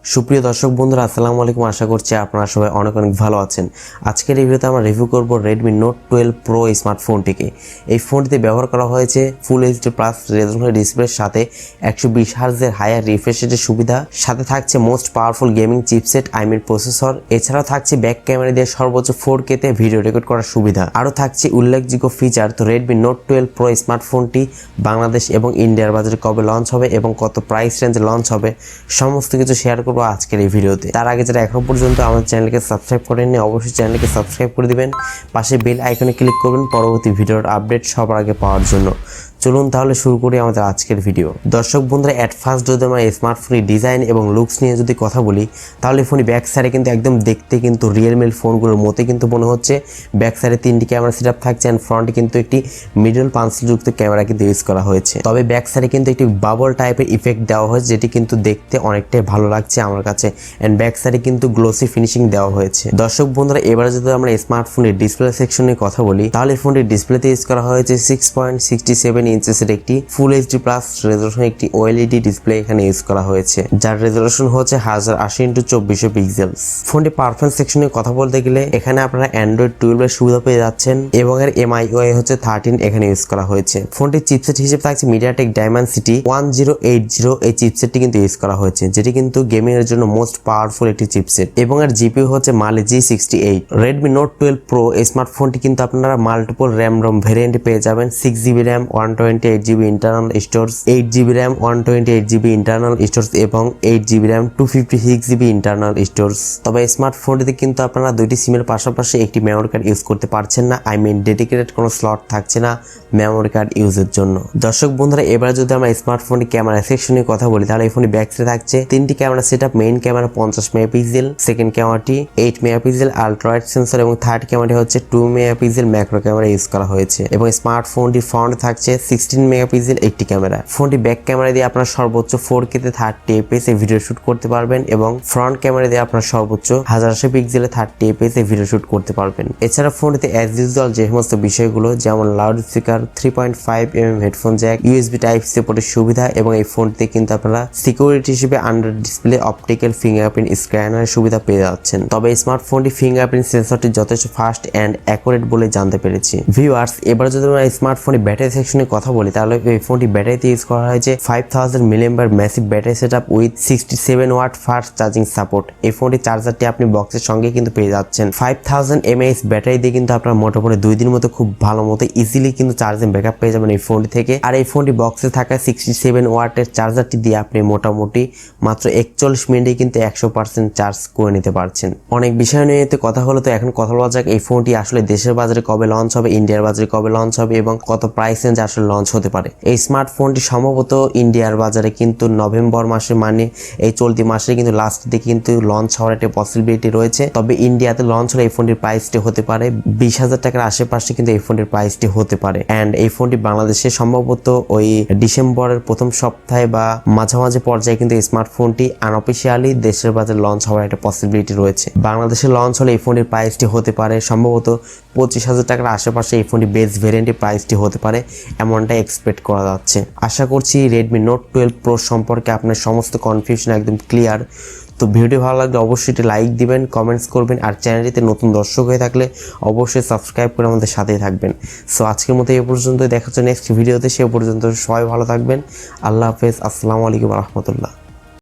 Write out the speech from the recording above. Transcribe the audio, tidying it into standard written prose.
সুপ্রিয় দর্শক বন্ধুরা আসসালামু আলাইকুম। আশা করছি আপনারা সবাই অনেক ভালো আছেন। আজকের এই ভিডিওতে আমরা রিভিউ করব Redmi Note 12 Pro স্মার্টফোনটিকে। এই ফোনটিতে ব্যবহার করা হয়েছে ফুল এইচডি প্লাস রেজোলিউশন ডিসপ্লের সাথে 120 হার্টজের হায়ার রিফ্রেশ রেটের সুবিধা, সাথে থাকছে most powerful gaming chipset processor. এছাড়াও থাকছে ব্যাক ক্যামেরা দিয়ে সর্বোচ্চ 4K তে ভিডিও রেকর্ড করার সুবিধা। আরও থাকছে উল্লেখযোগ্য ফিচার। তো Redmi Note 12 Pro স্মার্টফোনটি বাংলাদেশ এবং ইন্ডিয়ার বাজারে কবে লঞ্চ হবে এবং কত প্রাইস রেঞ্জে লঞ্চ হবে সমস্ত কিছু শেয়ার করব আজকের এই ভিডিওতে। তার আগে যারা এখনো পর্যন্ত আমাদের চ্যানেলকে সাবস্ক্রাইব করেননি অবশ্যই চ্যানেলকে সাবস্ক্রাইব করে দিবেন, পাশে বেল আইকনে ক্লিক করবেন পরবর্তী ভিডিওর আপডেট সবার আগে পাওয়ার জন্য। চলুন তাহলে শুরু করি আমাদের আজকের ভিডিও। দর্শক বন্ধুরা, অ্যাট ফার্স্ট যদি আমরা স্মার্টফোনের ডিজাইন এবং লুকস নিয়ে যদি কথা বলি তাহলে ফোনটি ব্যাক সাইডে কিন্তু একদম দেখতে কিন্তু রিয়েলমির ফোনগুলোর মতো কিন্তু মনে হচ্ছে। ব্যাক সাইডে 3টি ক্যামেরা সেটআপ থাকছে অ্যান্ড ফ্রন্টে কিন্তু একটি মিডল পাঞ্চযুক্ত ক্যামেরা কিন্তু ইউজ করা হয়েছে। তবে ব্যাক সাইডে কিন্তু একটি বাবল টাইপের ইফেক্ট দেওয়া হয়েছে, যেটি কিন্তু দেখতে অনেকটাই ভালো লাগছে আমার কাছে। অ্যান্ড ব্যাক সাইডে কিন্তু গ্লোসি ফিনিশিং দেওয়া হয়েছে। দর্শক বন্ধুরা, এবারে যদি আমরা স্মার্টফোনের ডিসপ্লে সেকশন নিয়ে কথা বলি তাহলে ফোনটির ডিসপ্লেতে ইউজ করা হয়েছে 6.67 ইঞ্চেসের একটি ফুল এইচডি প্লাস রেজোলিউশন একটি ওএলইডি ডিসপ্লে এখানে ইউজ করা হয়েছে, যার রেজোলিউশন হচ্ছে 1080x2400 পিক্সেলস। ফোনটি পারফরম্যান্স সেকশনে কথা বলতে গেলে এখানে আপনারা অ্যান্ড্রয়েড 12 এর সুবিধা পেয়ে যাচ্ছেন এবং এর MIUI হচ্ছে 13 এখানে ইউজ করা হয়েছে। ফোনটির চিপসেট হিসেবে থাকছে মিডিয়াটেক ডাইমেনসিটি 1080। এই চিপসেটটি কিন্তু ইউজ করা হয়েছে, যেটি কিন্তু গেমিং এর জন্য মোস্ট পাওয়ারফুল একটি চিপসেট এবং এর জিপিইউ হচ্ছে Mali G68। Redmi Note 12 Pro স্মার্টফোনটি কিন্তু আপনারা মাল্টিপল র্যাম রম ভেরিয়েন্ট পেয়ে যাবেন। 6GB RAM 128GB internal storage, 8GB RAM 128GB internal storage এবং 8GB RAM 256GB internal storage. তবে স্মার্টফোনটিতে কিন্তু আপনারা দুইটি সিমের পাশাপাশি একটি মেমোরি কার্ড ইউজ করতে পারছেন না। ডেডিকেটেড কোনো স্লট থাকছে না মেমোরি কার্ড ইউজের জন্য। দর্শক বন্ধুরা, এবার যদি আমরা স্মার্টফোনটি ক্যামেরা সেকশনে কথা বলি তাহলে এই ফোনটি ব্যাক সাইডে থাকছে 3টি camera setup. Main camera 50 megapixel, second ক্যামেরাটি 8 মেগাপিক্সেল আলট্রা ওয়াইড সেন্সর এবং থার্ড ক্যামেরাটি হচ্ছে 2 মেগাপিক্সেল ম্যাক্রো ক্যামেরা ইউজ করা হয়েছে। এবং স্মার্টফোনটি ফ্রন্ট থাকছে 16 মেগাপিক্সেল একটি ক্যামেরা। ফোনটি ব্যাক ক্যামেরা দিয়ে আপনারা সর্বোচ্চ 4K তে 30 fps এ ভিডিও শুট করতে পারবেন এবং ফ্রন্ট ক্যামেরা দিয়ে আপনারা সর্বোচ্চ 1080 পিক্সেলে 30 fps এ ভিডিও শুট করতে পারবেন। এছাড়া ফোনটিতে অ্যাজ ইউজুয়াল যে সমস্ত বিষয়গুলো যেমন loud speaker, 3.5mm headphone jack, USB type C পোর্টের সুবিধা এবং এই ফোনটিতে কিন্তু আপনারা সিকিউরিটি হিসেবে আন্ডার ডিসপ্লে অপটিক্যাল ফিঙ্গারপ্রিন্ট স্ক্যানারের সুবিধা পেয়ে যাচ্ছেন। তবে স্মার্টফোনটি ফিঙ্গারপ্রিন্ট সেন্সরটি যথেষ্ট ফাস্ট অ্যান্ড অ্যাকুরেট বলে জানতে পেরেছি। ভিউয়ার্স, এবার যদি আমরা স্মার্টফোনের ব্যাটারি সেকশনে কথা বলি তাহলে এই ফোনটি ব্যাটারিতে ইউজ করা হয়েছে 5000 mAh massive battery setup with 67 watt fast charging support. এই ফোনটির চার্জারটি আপনি বক্সের সঙ্গে কিন্তু পেয়ে যাচ্ছেন। 5000 mAh ব্যাটারি দিয়ে কিন্তু আপনার মোটামুটি 2 দিনের মতো খুব ভালো মতো ইজিলি কিন্তু চার্জিং ব্যাকআপ পেয়ে যাবেন এই ফোনটি থেকে। আর এই ফোনটি বক্সে থাকা 67 ওয়াটের চার্জারটি দিয়ে আপনি মোটামুটি মাত্র 41 মিনিটে কিন্তু 100% চার্জ করে নিতে পারছেন। অনেক বিষয় নিয়ে কথা হলো, তো এখন কথা বলা যাক এই ফোনটি আসলে দেশের বাজারে কবে লঞ্চ হবে, ইন্ডিয়ার বাজারে কবে লঞ্চ হবে এবং কত প্রাইস রেঞ্জ আসলে লঞ্চ হতে পারে। এই স্মার্টফোনটি সম্ভবত ইন্ডিয়ার বাজারে কিন্তু নভেম্বর মাসে, মানে এই চলতি মাসে কিন্তু লাস্ট দিকে কিন্তু লঞ্চ হওয়ার একটা পসিবিলিটি রয়েছে। তবে ইন্ডিয়াতে লঞ্চ হলে এই ফোনটির প্রাইসটি হতে পারে 20,000 টাকার আশেপাশে কিন্তু এই ফোনটির প্রাইসটি হতে পারে। অ্যান্ড এই ফোনটি বাংলাদেশে সম্ভবত ওই ডিসেম্বরের প্রথম সপ্তাহে বা মাঝামাঝি পর্যায়ে কিন্তু এই স্মার্টফোনটি আনঅফিসিয়ালি দেশের বাজারে লঞ্চ হওয়ার একটা পসিবিলিটি রয়েছে। বাংলাদেশে লঞ্চ হলে এই ফোনটির প্রাইসটি হতে পারে সম্ভবত 25,000 টাকার আশেপাশে এই ফোনটি বেস ভেরিয়েন্টের প্রাইসটি হতে পারে, এমনটাই এক্সপেক্ট করা যাচ্ছে। আশা করছি Redmi Note 12 Pro সম্পর্কে আপনার সমস্ত কনফিউশন একদম ক্লিয়ার। তো ভিডিও ভালো লাগলে অবশ্যই একটি লাইক দিবেন, কমেন্টস করবেন আর চ্যানেলটিতে নতুন দর্শক হয়ে থাকলে অবশ্যই সাবস্ক্রাইব করে আমাদের সাথেই থাকবেন। সো আজকের মতো এই পর্যন্ত, দেখা হচ্ছে নেক্সট ভিডিওতে। সে পর্যন্ত সবাই ভালো থাকবেন। আল্লাহ হাফেজ, আসসালামু আলাইকুম রহমতুল্লাহ।